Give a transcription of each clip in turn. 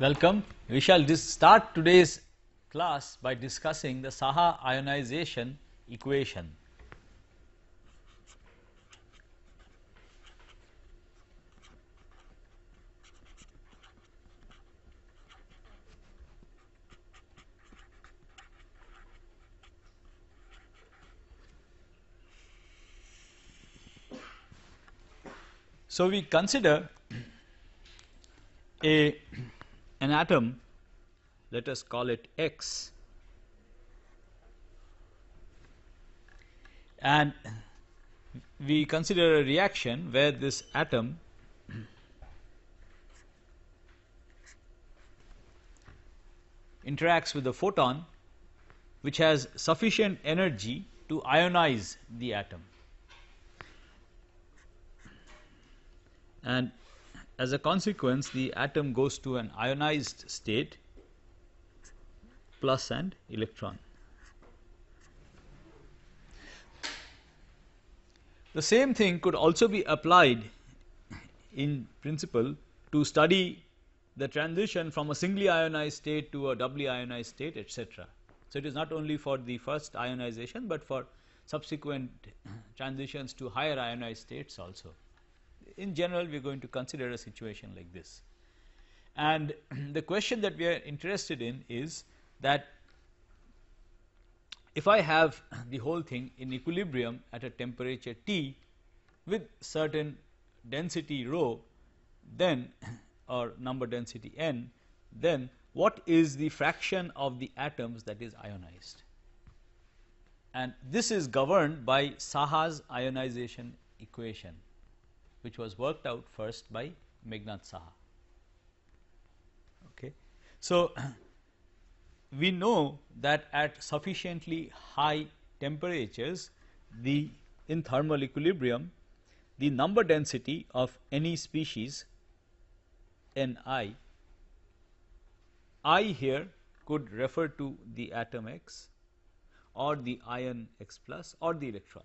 Welcome. We shall start today's class by discussing the Saha ionization equation. So, we consider an atom, let us call it X, and we consider a reaction where this atom interacts with a photon which has sufficient energy to ionize the atom, and as a consequence the atom goes to an ionized state, plus and electron. The same thing could also be applied in principle to study the transition from a singly ionized state to a doubly ionized state, etc. So, it is not only for the first ionization, but for subsequent transitions to higher ionized states also. In general, we are going to consider a situation like this, and the question that we are interested in is that if I have the whole thing in equilibrium at a temperature T with certain density rho, then or number density n, then what is the fraction of the atoms that is ionized? And this is governed by Saha's ionization equation, which was worked out first by Meghnad Saha. Okay. So, we know that at sufficiently high temperatures, in thermal equilibrium, the number density of any species Ni, I here could refer to the atom X or the ion X plus or the electron,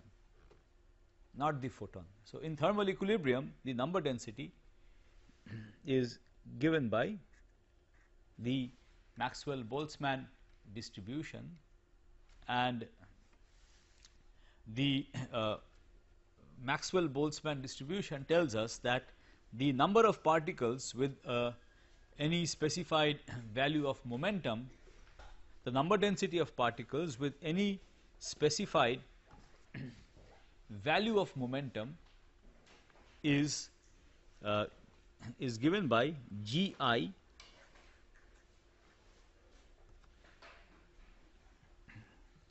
not the photon. So, in thermal equilibrium, the number density is given by the Maxwell-Boltzmann distribution, and the Maxwell-Boltzmann distribution tells us that the number of particles with any specified value of momentum, the number density of particles with any specified value of momentum is given by Gi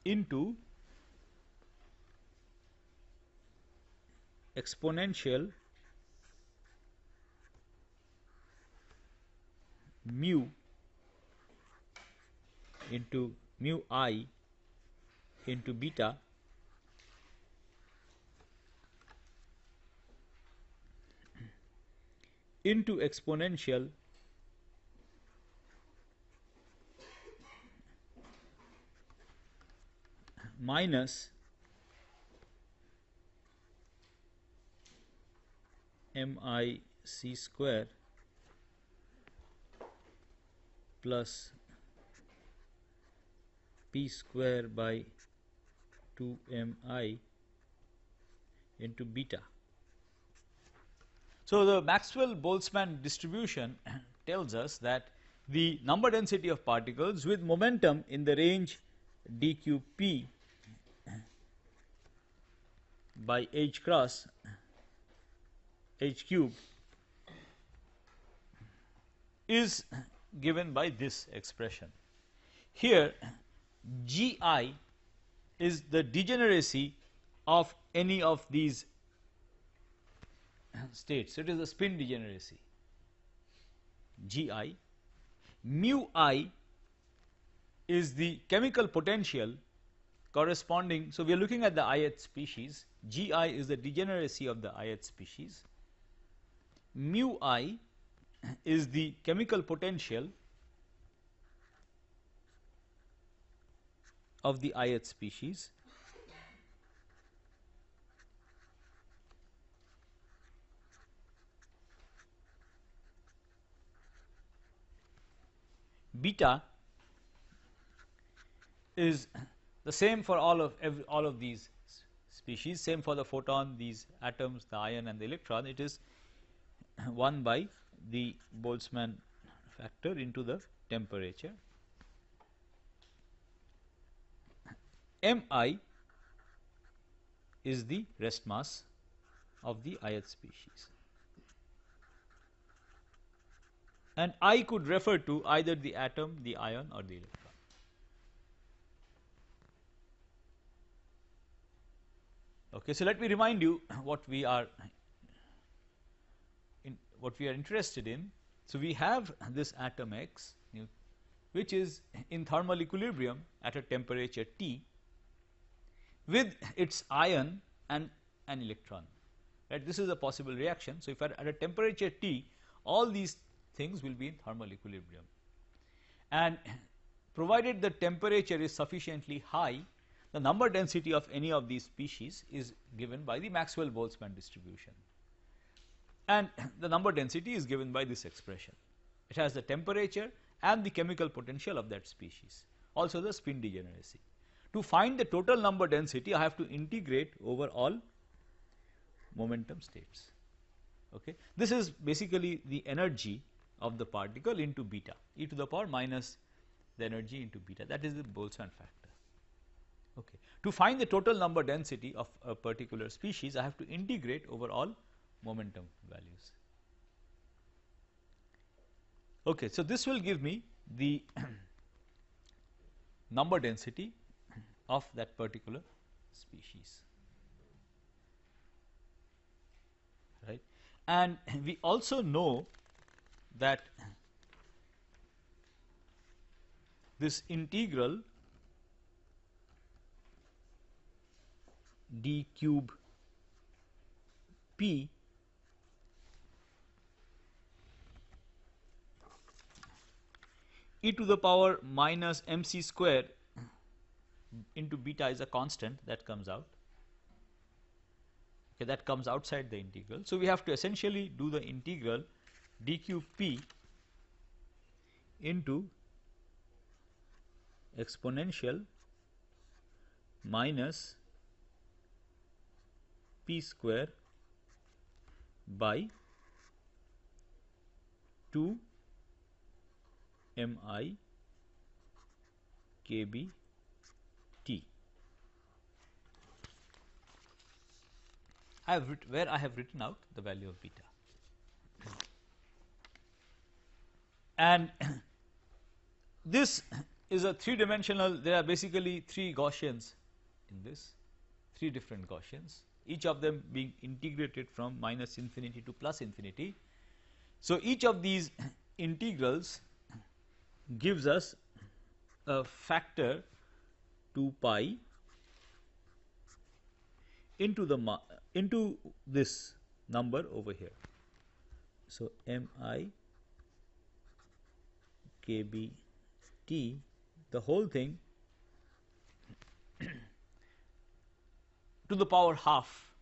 into exponential mu into mu I into beta into exponential minus MIC square plus P square by 2MI into beta. So, the Maxwell-Boltzmann distribution tells us that the number density of particles with momentum in the range dqp by h cross h cube is given by this expression. Here Gi is the degeneracy of any of these states. So, it is a spin degeneracy Gi. Mu I is the chemical potential corresponding. So, we are looking at the ith species. Gi is the degeneracy of the ith species. Mu I is the chemical potential of the ith species, beta is the same for all of these species, same for the photon, these atoms, the ion and the electron. It is 1 by the Boltzmann factor into the temperature. Mi is the rest mass of the ith species, and I could refer to either the atom, the ion or the electron. Okay, so let me remind you what we are interested in. So we have this atom X, which is in thermal equilibrium at a temperature T with its ion and an electron. Right? This is a possible reaction. So if at a temperature T, all these things will be in thermal equilibrium, and provided the temperature is sufficiently high, the number density of any of these species is given by the Maxwell-Boltzmann distribution, and the number density is given by this expression. It has the temperature and the chemical potential of that species, also the spin degeneracy. To find the total number density, I have to integrate over all momentum states. Okay. This is basically the energy of the particle into beta, e to the power minus the energy into beta, that is the Boltzmann factor. Okay. To find the total number density of a particular species, I have to integrate over all momentum values. Okay. So this will give me the number density of that particular species, right. And we also know that this integral d cube p e to the power minus mc square into beta is a constant that comes out. Okay, that comes outside the integral. So we have to essentially do the integral d cube p into exponential minus p square by 2 mi kb t. Where I have written out the value of beta, and this is a three-dimensional. There are basically three Gaussians in this, three different Gaussians, each of them being integrated from minus infinity to plus infinity. So each of these integrals gives us a factor 2 pi into this number over here. So mi kb t, the whole thing to the power half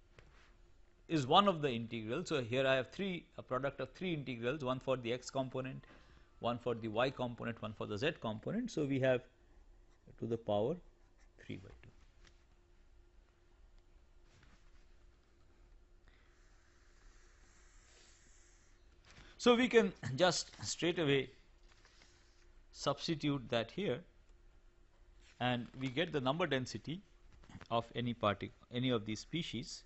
is one of the integrals. So here I have a product of three integrals, one for the x component, one for the y component, one for the z component. So we have to the power 3 by 2. So we can just straight away substitute that here, and we get the number density of any of these species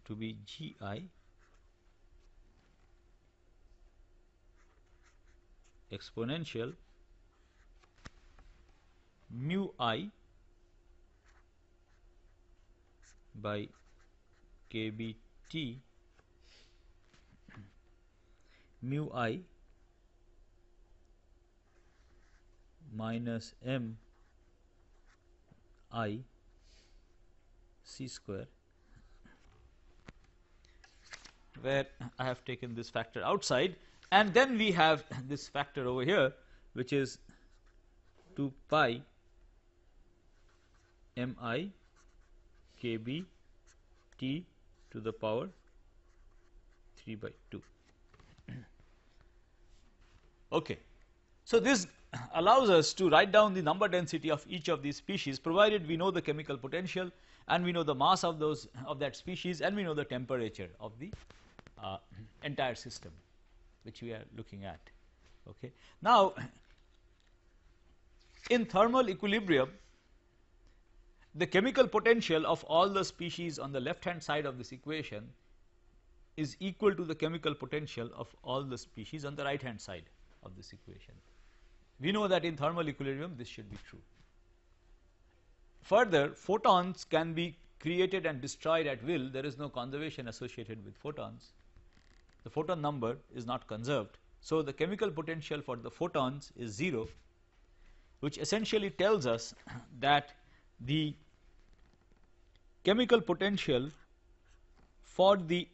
to be gi exponential mu I by kb t mu I minus m I c square, where I have taken this factor outside, and then we have this factor over here, which is 2 pi mi kb t to the power 3 by 2. Okay. So, this allows us to write down the number density of each of these species, provided we know the chemical potential and we know the mass of that species and we know the temperature of the entire system which we are looking at. Okay. Now, in thermal equilibrium, the chemical potential of all the species on the left hand side of this equation is equal to the chemical potential of all the species on the right hand side of this equation. We know that in thermal equilibrium this should be true. Further, photons can be created and destroyed at will. There is no conservation associated with photons. The photon number is not conserved. So, the chemical potential for the photons is 0, which essentially tells us that the chemical potential for the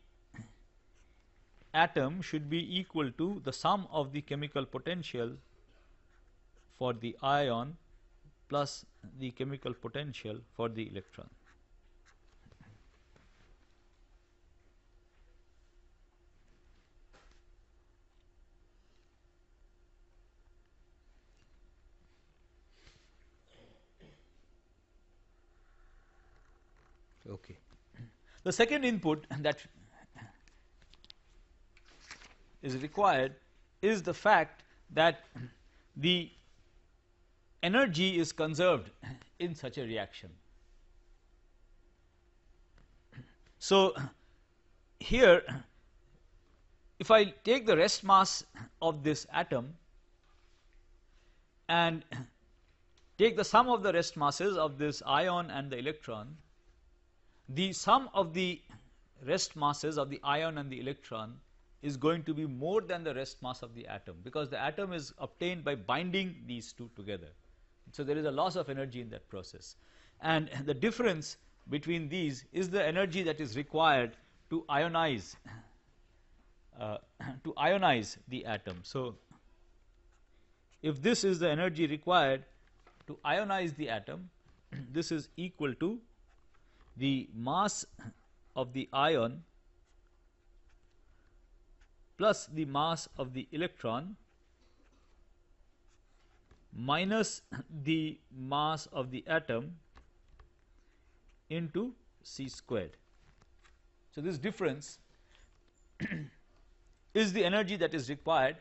atom should be equal to the sum of the chemical potential for the ion plus the chemical potential for the electron. Okay. The second input that is required is the fact that the energy is conserved in such a reaction. So, here if I take the rest mass of this atom and take the sum of the rest masses of this ion and the electron, the sum of the rest masses of the ion and the electron is going to be more than the rest mass of the atom, because the atom is obtained by binding these two together. So, there is a loss of energy in that process, and the difference between these is the energy that is required to ionize the atom. So, if this is the energy required to ionize the atom, this is equal to the mass of the ion plus the mass of the electron minus the mass of the atom into c squared. So, this difference is the energy that is required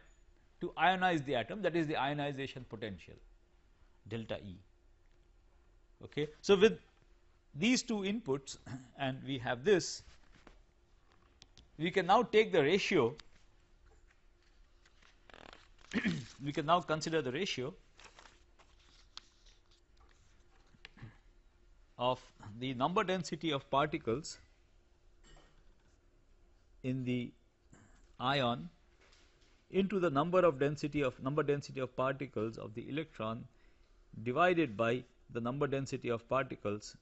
to ionize the atom, that is the ionization potential delta E. Okay. So, with these two inputs and we have this, we can now take the ratio we can now consider the ratio of the number density of particles in the ion into the number density of particles of the electron divided by the number density of particles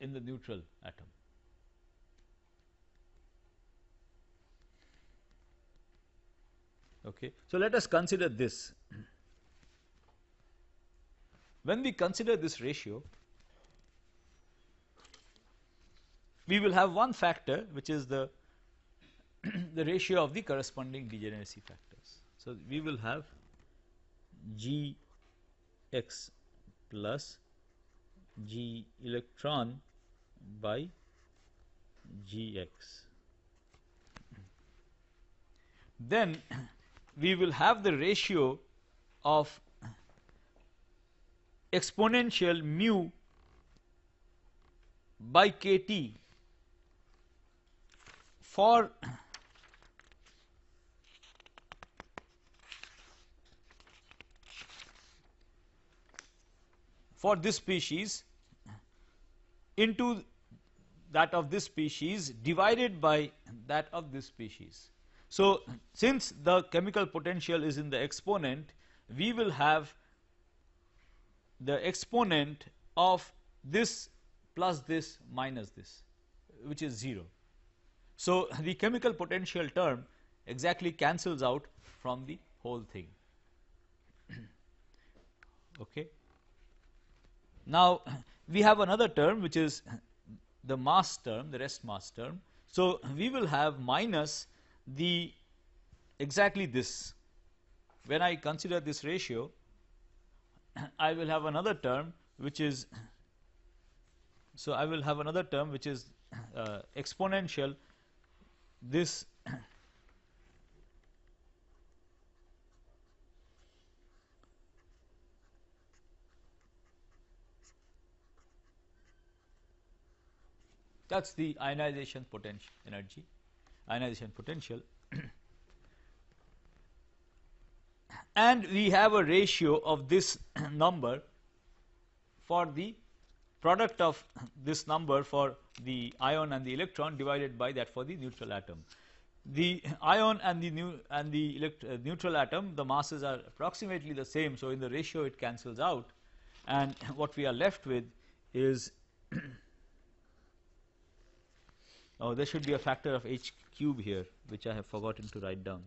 in the neutral atom. Okay. So, let us consider this. When we consider this ratio, we will have one factor which is the the ratio of the corresponding degeneracy factors. So, we will have G x plus G electron by G x. Then we will have the ratio of exponential mu by kT for this species into that of this species divided by that of this species. So, since the chemical potential is in the exponent, we will have the exponent of this plus this minus this, which is 0. So, the chemical potential term exactly cancels out from the whole thing. Okay. Now, we have another term which is the mass term, the rest mass term. So, we will have minus the exactly this. When I consider this ratio, I will have another term which is, so I will have another term which is exponential this that is the ionization potential energy, ionization potential. And we have a ratio of this number for the product of this number for the ion and the electron divided by that for the neutral atom. The ion and the neutral atom, the masses are approximately the same, so in the ratio it cancels out, and what we are left with is oh, there should be a factor of h cube here, which I have forgotten to write down.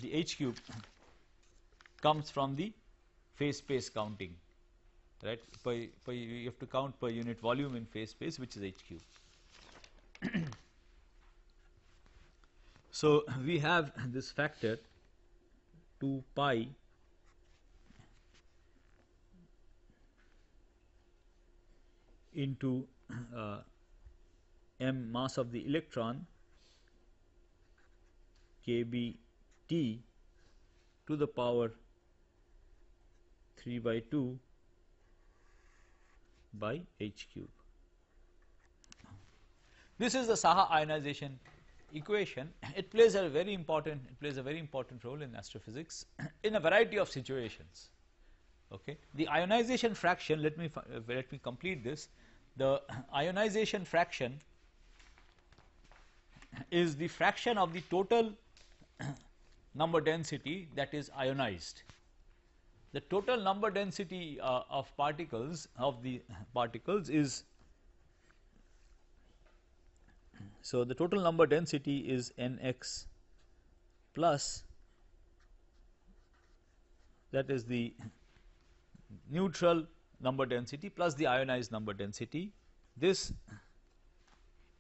The h cube comes from the phase space counting, right? You have to count per unit volume in phase space, which is h cube. So we have this factor 2 pi into m mass of the electron kb T to the power 3 by 2 by h cube. This is the Saha ionization equation. It plays a very important role in astrophysics in a variety of situations. Okay, the ionization fraction. Let me complete this. The ionization fraction is the fraction of the total number density that is ionized. The total number density of particles is, so the total number density is nx plus, that is the neutral number density plus the ionized number density. This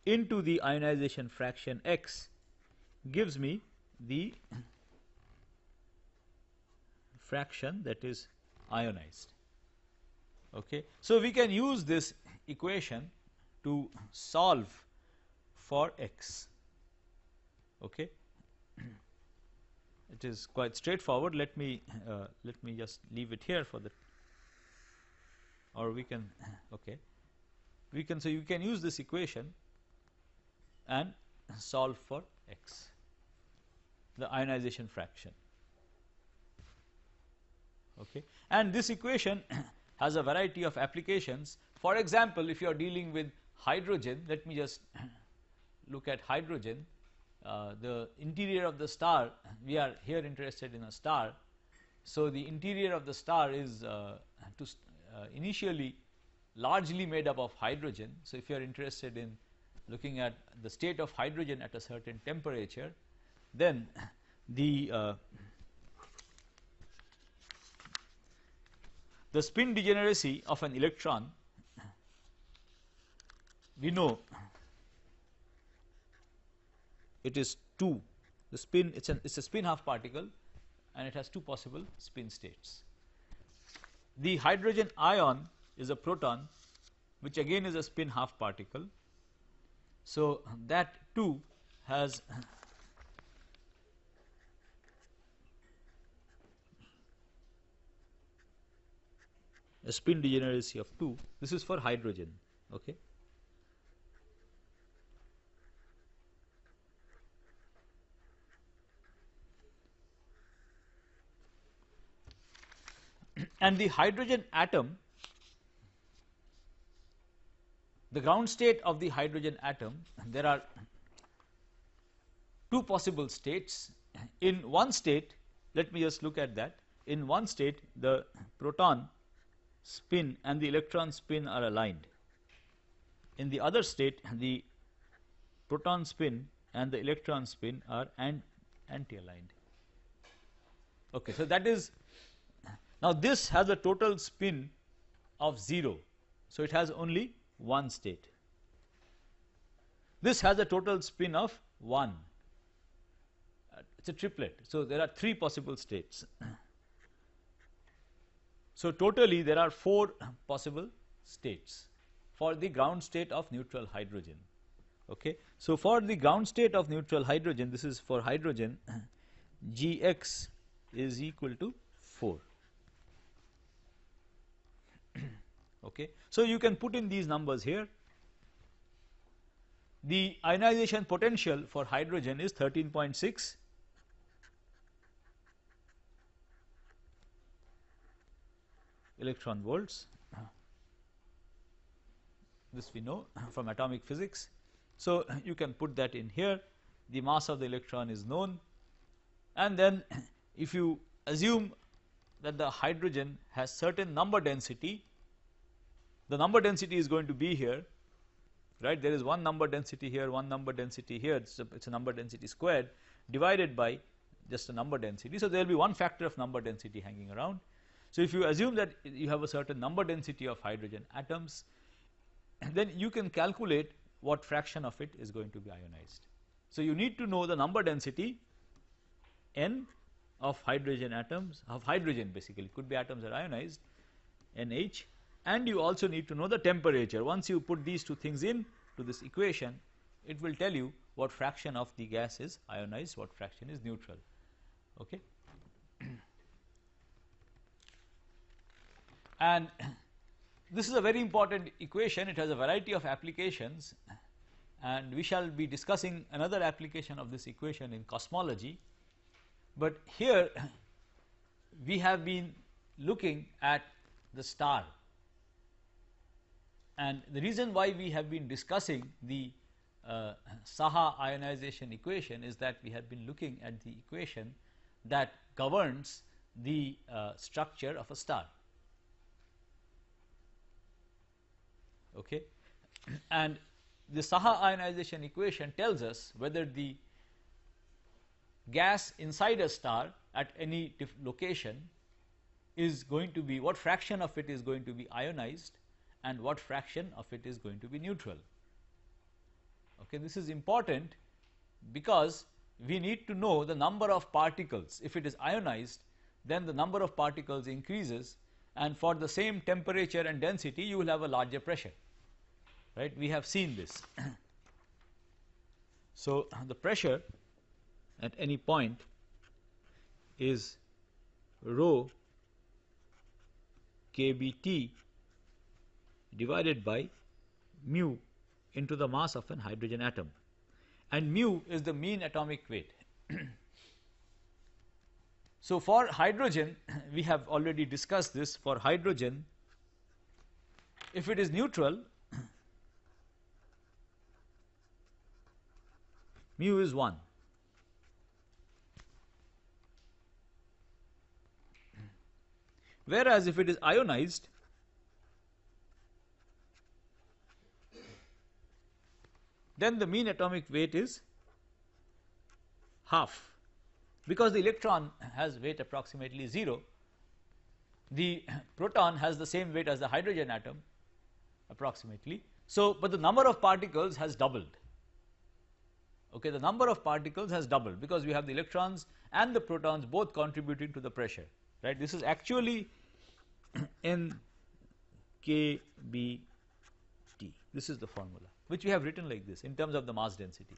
into the ionization fraction x gives me the fraction that is ionized. Okay, so we can use this equation to solve for x. Okay, it is quite straightforward. Let me just leave it here for the, or we can, okay, we can, so you can use this equation and solve for x, the ionization fraction. Okay, and this equation has a variety of applications. For example, if you are dealing with hydrogen, let me just look at hydrogen. The interior of the star, we are here interested in a star, so the interior of the star is initially largely made up of hydrogen. So if you are interested in looking at the state of hydrogen at a certain temperature, then the spin degeneracy of an electron, we know it is 2. The spin, it's a spin half particle and it has 2 possible spin states. The hydrogen ion is a proton, which again is a spin half particle. So that too has a spin degeneracy of 2. This is for hydrogen. Okay. And the hydrogen atom, the ground state of the hydrogen atom, there are 2 possible states. In one state, let me just look at that. In one state, the proton spin and the electron spin are aligned. In the other state, the proton spin and the electron spin are anti-aligned. Okay, so that is, now this has a total spin of 0, so it has only one state. This has a total spin of 1, it's a triplet. So there are 3 possible states. So totally there are 4 possible states for the ground state of neutral hydrogen. Okay. So for the ground state of neutral hydrogen, this is for hydrogen, Gx is equal to 4. Okay. So you can put in these numbers here. The ionization potential for hydrogen is 13.6 electron volts. This we know from atomic physics. So you can put that in here. The mass of the electron is known, and then if you assume that the hydrogen has certain number density, the number density is going to be here, right? There is one number density here, one number density here. It's a number density squared divided by just a number density. So there will be one factor of number density hanging around. So if you assume that you have a certain number density of hydrogen atoms, then you can calculate what fraction of it is going to be ionized. So you need to know the number density n of hydrogen atoms, of hydrogen basically, could be atoms that are ionized, NH, and you also need to know the temperature. Once you put these 2 things in to this equation, it will tell you what fraction of the gas is ionized, what fraction is neutral. Okay. And this is a very important equation. It has a variety of applications, and we shall be discussing another application of this equation in cosmology. But here we have been looking at the star, and the reason why we have been discussing the Saha ionization equation is that we have been looking at the equation that governs the structure of a star. Okay. And the Saha ionization equation tells us whether the gas inside a star at any location is going to be, what fraction of it is going to be ionized and what fraction of it is going to be neutral. Okay. This is important because we need to know the number of particles. If it is ionized, then the number of particles increases, and for the same temperature and density you will have a larger pressure, right. We have seen this. So the pressure at any point is rho kBT divided by mu into the mass of an hydrogen atom, and mu is the mean atomic weight. So for hydrogen, we have already discussed this. For hydrogen, if it is neutral, mu is 1. Whereas if it is ionized, then the mean atomic weight is half. Because the electron has weight approximately 0, the proton has the same weight as the hydrogen atom approximately. So, but the number of particles has doubled. Okay, the number of particles has doubled because we have the electrons and the protons both contributing to the pressure, right. This is actually n kBT. This is the formula which we have written like this in terms of the mass density.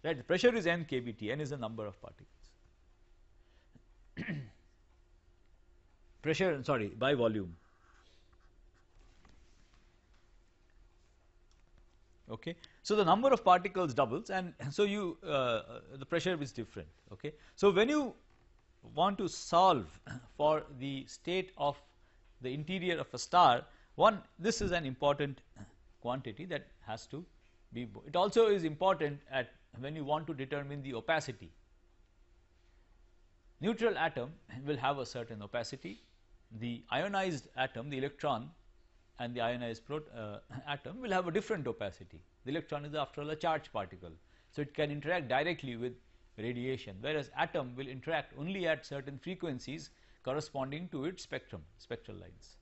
Right, the pressure is n kBT, n is the number of particles. Pressure, sorry, by volume. Okay. So the number of particles doubles, and so you the pressure is different. Okay. So when you want to solve for the state of the interior of a star, this is an important quantity that has to be. It also is important at when you want to determine the opacity. Neutral atom will have a certain opacity. The ionized atom, the electron, and the ionized atom will have a different opacity. The electron is after all a charged particle, so it can interact directly with radiation, whereas atom will interact only at certain frequencies corresponding to its spectral lines.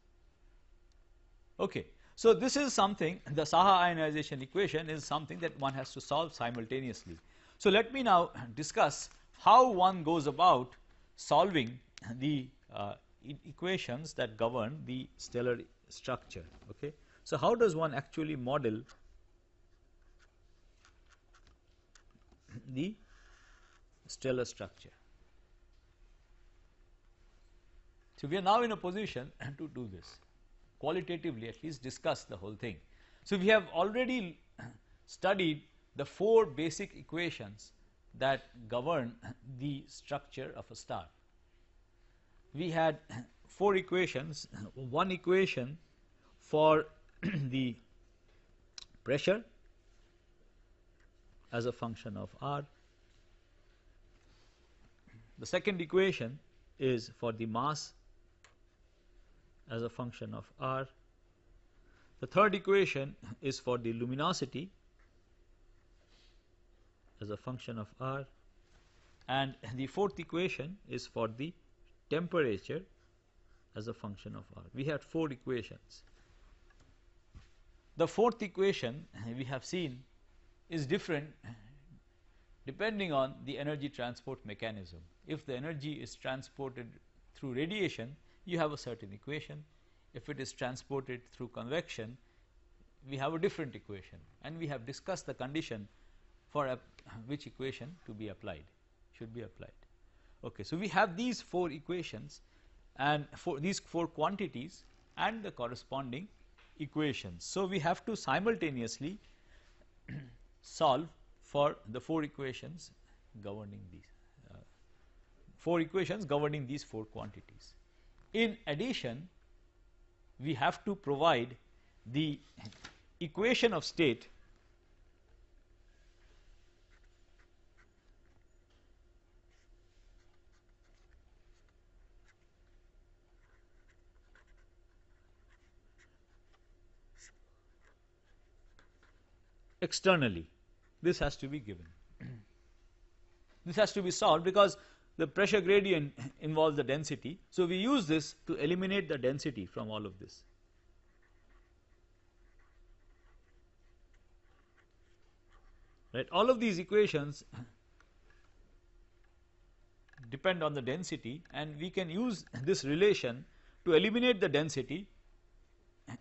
Okay. So this is something, the Saha ionization equation is something that one has to solve simultaneously. So, let me now discuss how one goes about solving the equations that govern the stellar structure. Okay. So, how does one actually model the stellar structure? So, we are now in a position to do this qualitatively, at least discuss the whole thing. So, we have already studied the 4 basic equations that govern the structure of a star. We had 4 equations, one equation for the pressure as a function of r, the second equation is for the mass as a function of r, the third equation is for the luminosity as a function of r, and the fourth equation is for the temperature as a function of r. We had 4 equations. The fourth equation we have seen is different depending on the energy transport mechanism. If the energy is transported through radiation, you have a certain equation. If it is transported through convection, we have a different equation, and we have discussed the condition for which equation to be applied, should be applied. Okay, so we have these 4 equations and for these 4 quantities and the corresponding equations. So, we have to simultaneously solve for the 4 equations governing these 4 quantities. In addition, we have to provide the equation of state externally. This has to be given. This has to be solved because the pressure gradient involves the density. So, we use this to eliminate the density from all of this. Right. All of these equations depend on the density, and we can use this relation to eliminate the density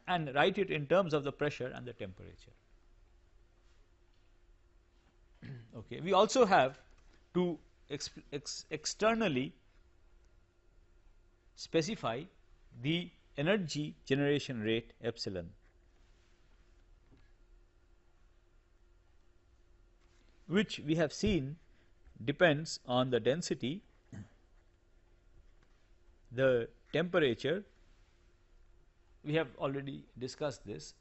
and write it in terms of the pressure and the temperature. Okay. We also have to externally specify the energy generation rate epsilon, which we have seen depends on the density, the temperature, we have already discussed this,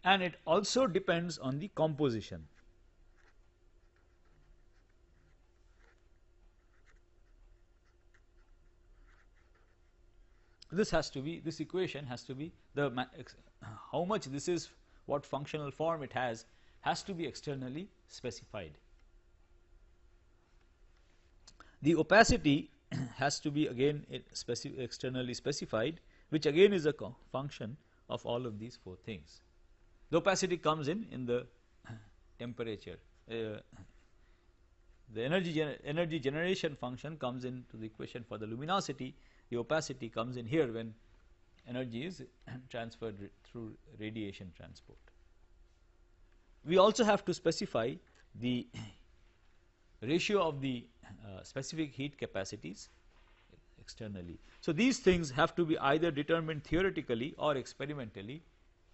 and it also depends on the composition. This has to be, this equation has to be the how much this is, what functional form it has to be externally specified. The opacity has to be again externally specified, which again is a function of all of these 4 things. The opacity comes in the temperature. The energy generation function comes into the equation for the luminosity. The opacity comes in here when energy is transferred through radiation transport. We also have to specify the ratio of the specific heat capacities externally. So, these things have to be either determined theoretically or experimentally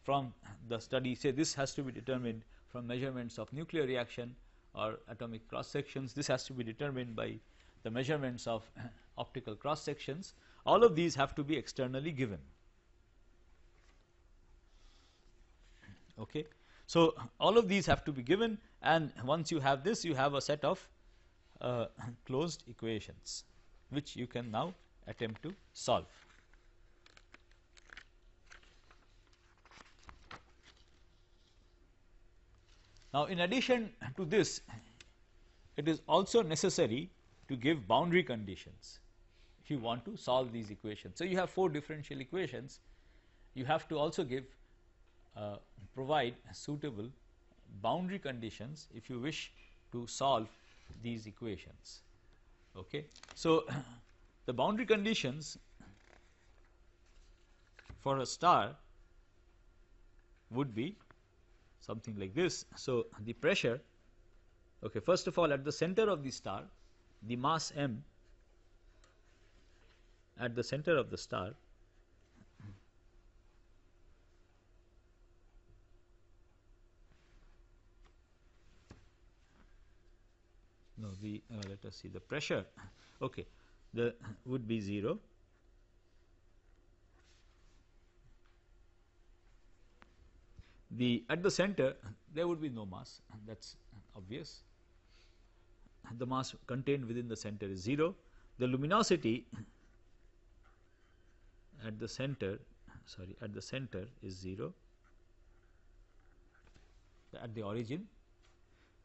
from the study. Say this has to be determined from measurements of nuclear reaction or atomic cross sections. This has to be determined by the measurements of optical cross sections. All of these have to be externally given. Okay. So, all of these have to be given, and once you have this, you have a set of closed equations which you can now attempt to solve. Now, in addition to this, it is also necessary to give boundary conditions if you want to solve these equations. So, you have 4 differential equations, you have to also give provide suitable boundary conditions if you wish to solve these equations. Okay. So, the boundary conditions for a star would be something like this. So, the pressure, okay, first of all, at the center of the star, the mass m at the center of the star no the let us see the pressure, okay, the would be 0. At the center there would be no mass, that is obvious. The mass contained within the center is 0. The luminosity at the center is 0 at the origin.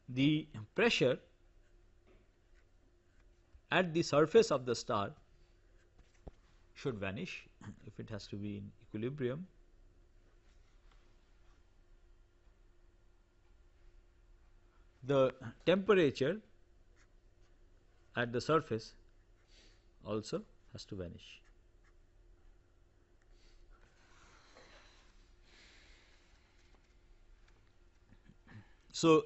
The pressure at the surface of the star should vanish if it has to be in equilibrium. The temperature at the surface also has to vanish. So,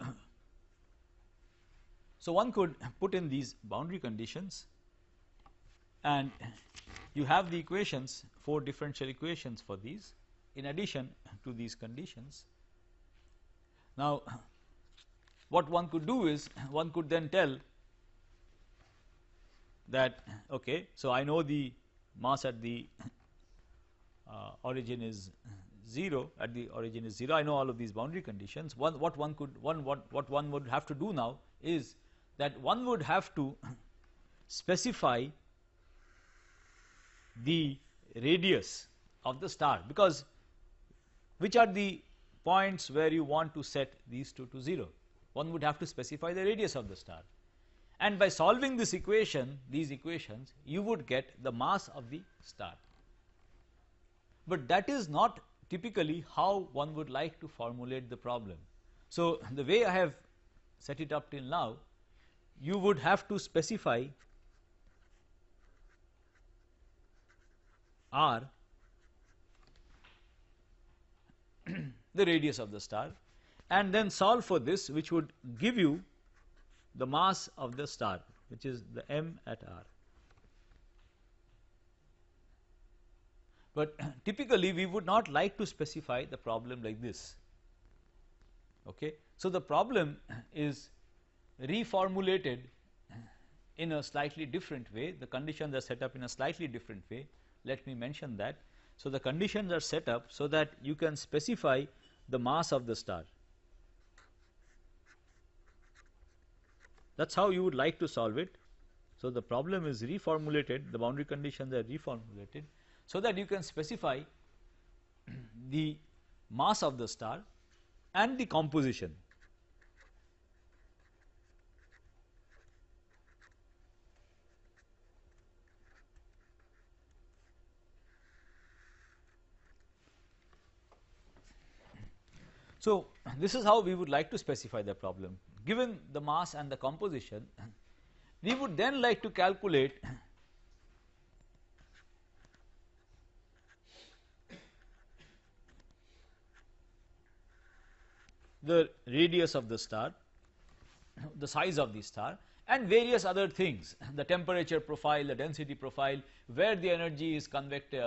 one could put in these boundary conditions and you have the equations, 4 differential equations for these in addition to these conditions. Now, what one could do is one could then tell that, okay, so I know the mass at the origin is 0, at the origin is 0, I know all of these boundary conditions. What one would have to do now is that one would have to specify the radius of the star, because which are the points where you want to set these two to 0? One would have to specify the radius of the star, and by solving this equation, these equations, you would get the mass of the star. But that is not typically how one would like to formulate the problem. So, the way I have set it up till now, you would have to specify r the radius of the star and then solve for this, which would give you the mass of the star, which is the m at r. But typically we would not like to specify the problem like this. Okay. So, the problem is reformulated in a slightly different way. The conditions are set up in a slightly different way. Let me mention that. So, the conditions are set up so that you can specify the mass of the star. That is how you would like to solve it. So, the problem is reformulated, the boundary conditions are reformulated so that you can specify the mass of the star and the composition. So, this is how we would like to specify the problem. Given the mass and the composition, we would then like to calculate the radius of the star, the size of the star, and various other things, the temperature profile, the density profile, where the energy is transported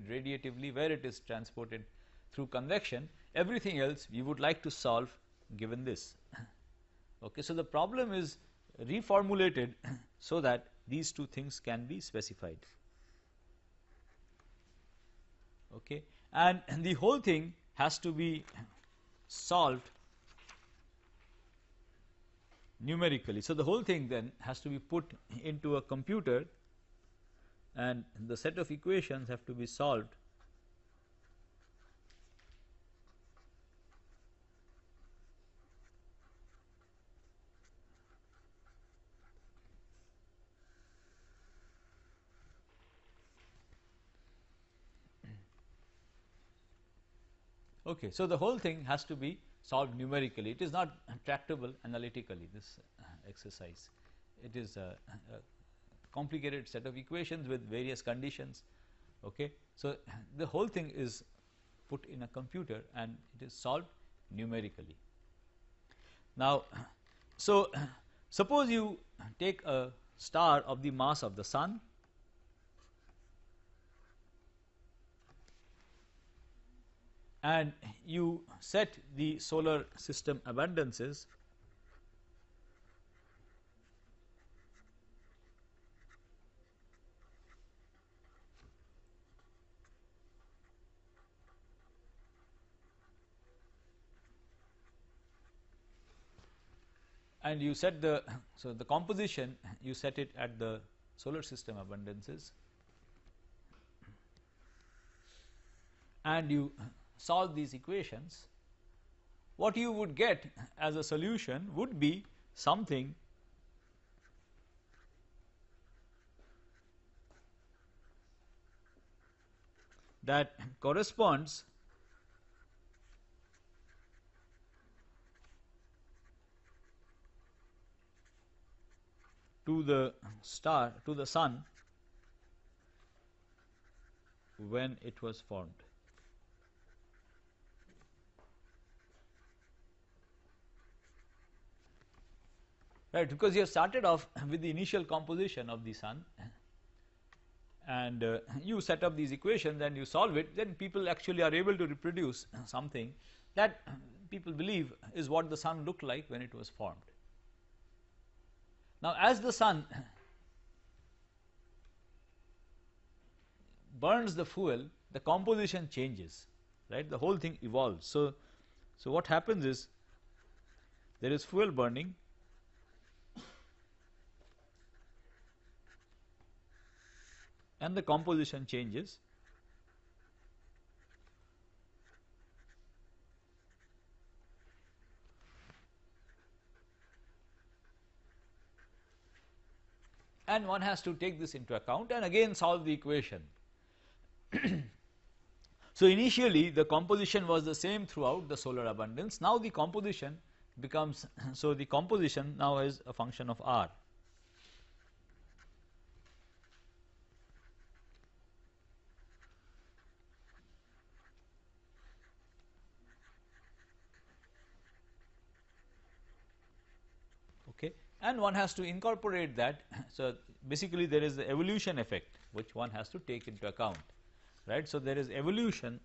radiatively, where it is transported through convection, everything else we would like to solve given this. Okay. So, the problem is reformulated so that these two things can be specified. Okay. And the whole thing has to be solved numerically. So, the whole thing then has to be put into a computer and the set of equations have to be solved okay. So, the whole thing has to be solved numerically. It is not tractable analytically, this exercise. It is a complicated set of equations with various conditions. Okay. So, the whole thing is put in a computer and it is solved numerically. Now, so suppose you take a star of the mass of the sun and you set the solar system abundances and you set the, so the composition you set it at the solar system abundances and you solve these equations, what you would get as a solution would be something that corresponds to the star, to the sun when it was formed. Right, because you have started off with the initial composition of the sun and you set up these equations and you solve it, then people actually are able to reproduce something that people believe is what the sun looked like when it was formed. Now, as the sun burns the fuel, the composition changes, right, the whole thing evolves. So what happens is there is fuel burning and the composition changes, and one has to take this into account and again solve the equation. So, initially the composition was the same throughout the solar abundance. Now, the composition becomes, so the composition now is a function of R. Okay. And one has to incorporate that. So, basically there is the evolution effect which one has to take into account, right. So, there is evolution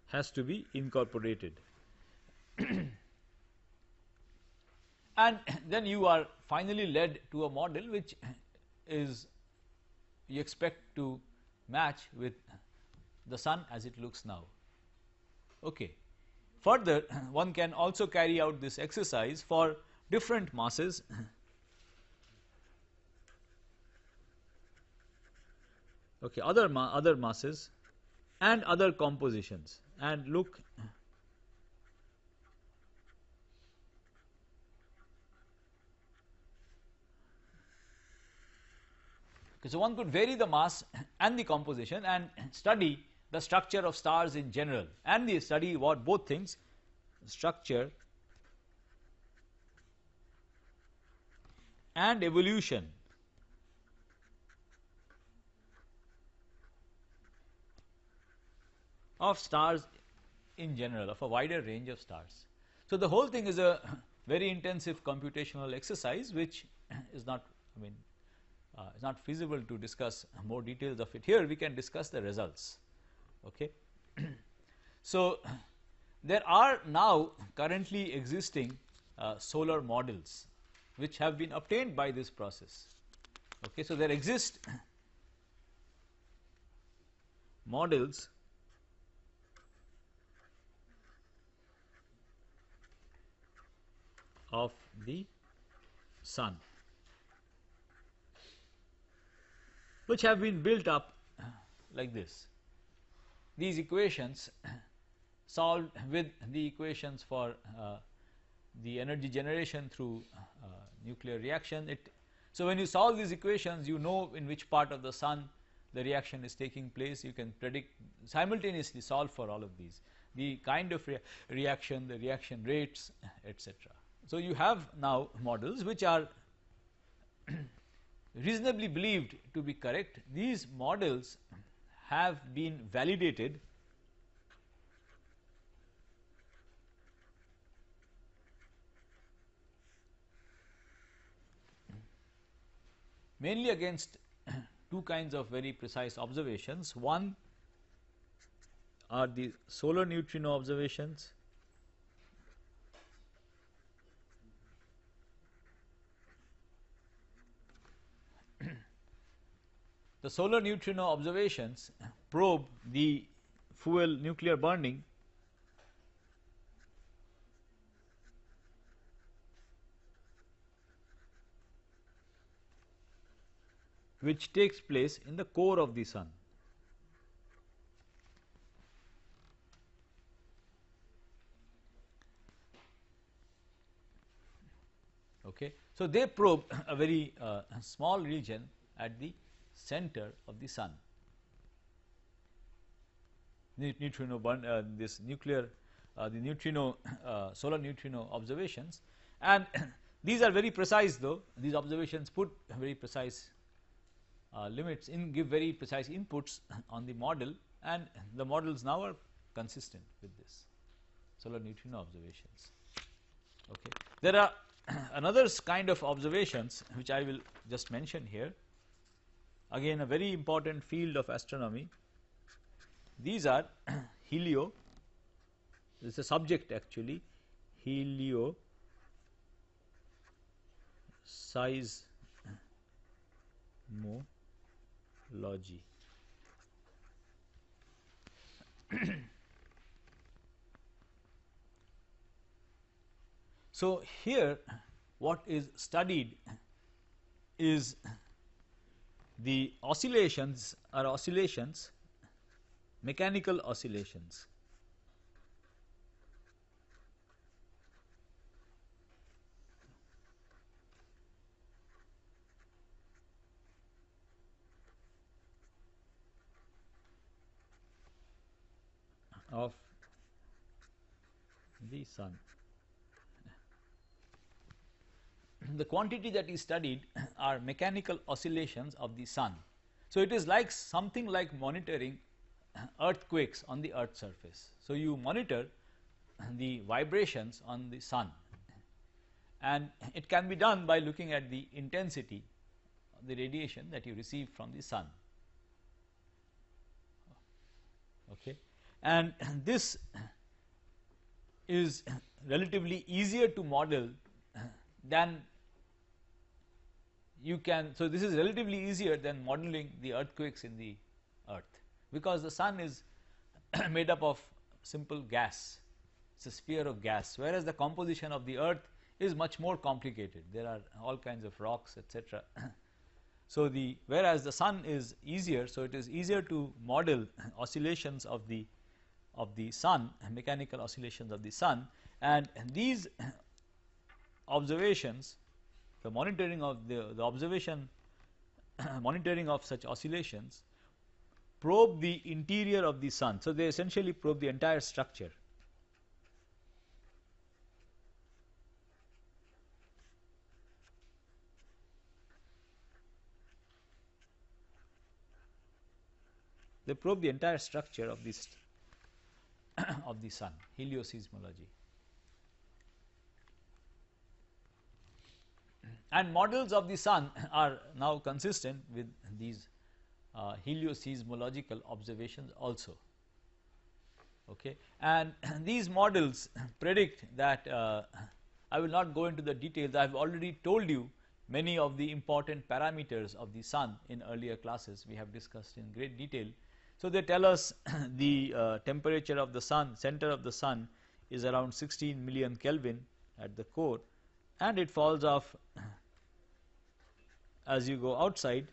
has to be incorporated and then you are finally led to a model which is you expect to match with the sun as it looks now. Okay. Further, one can also carry out this exercise for different masses okay, other masses and other compositions and look okay, so one could vary the mass and the composition and study the structure of stars in general and they study what both things, structure and evolution of stars in general, of a wider range of stars. So, the whole thing is a very intensive computational exercise which is not, I mean, it's not feasible to discuss more details of it here. We can discuss the results. Okay. So, there are now currently existing solar models which have been obtained by this process. Okay. So, there exist models of the sun which have been built up like this. These equations solved with the equations for the energy generation through nuclear reaction. So, when you solve these equations, you know in which part of the sun the reaction is taking place, you can predict simultaneously solve for all of these, the kind of reaction, the reaction rates, etc. So, you have now models which are reasonably believed to be correct. These models have been validated mainly against two kinds of very precise observations. One are the solar neutrino observations, the solar neutrino observations probe the fuel nuclear burning which takes place in the core of the sun. Okay. So, they probe a very small region at the center of the sun. Neutrino burn this nuclear the neutrino solar neutrino observations, and these are very precise, though these observations put very precise limits in, give very precise inputs on the model, and the models now are consistent with this solar neutrino observations. Okay. There are another kind of observations which I will just mention here, again a very important field of astronomy. These are helio, this is a subject actually, helio seismology. So, here what is studied is the oscillations are oscillations, mechanical oscillations. Of the sun. The quantity that is studied are mechanical oscillations of the sun. So, it is like something like monitoring earthquakes on the earth surface. So, you monitor the vibrations on the sun, and it can be done by looking at the intensity of the radiation that you receive from the sun. Okay. And this is relatively easier to model than you can. So, this is relatively easier than modeling the earthquakes in the earth, because the sun is made up of simple gas, it is a sphere of gas, whereas the composition of the earth is much more complicated. There are all kinds of rocks, etc. So, whereas the sun is easier, so it is easier to model oscillations of the sun, mechanical oscillations of the sun, and these observations, the monitoring of the observation monitoring of such oscillations probe the interior of the sun. So, they essentially probe the entire structure. They probe the entire structure of this of the sun, helioseismology. And models of the sun are now consistent with these helioseismological observations also. Okay. And these models predict that I will not go into the details. I have already told you many of the important parameters of the sun in earlier classes, we have discussed in great detail. So, they tell us the temperature of the sun, center of the sun is around 16 million Kelvin at the core, and it falls off as you go outside.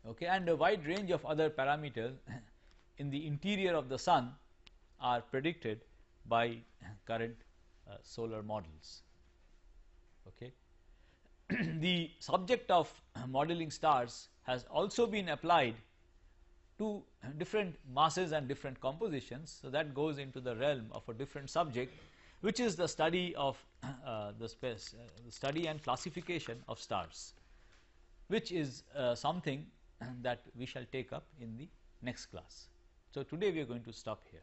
Okay, and a wide range of other parameters in the interior of the sun are predicted by current solar models. Okay. The subject of modeling stars has also been applied to different masses and different compositions. So, that goes into the realm of a different subject, which is the study of the study and classification of stars, which is something that we shall take up in the next class. So, today we are going to stop here.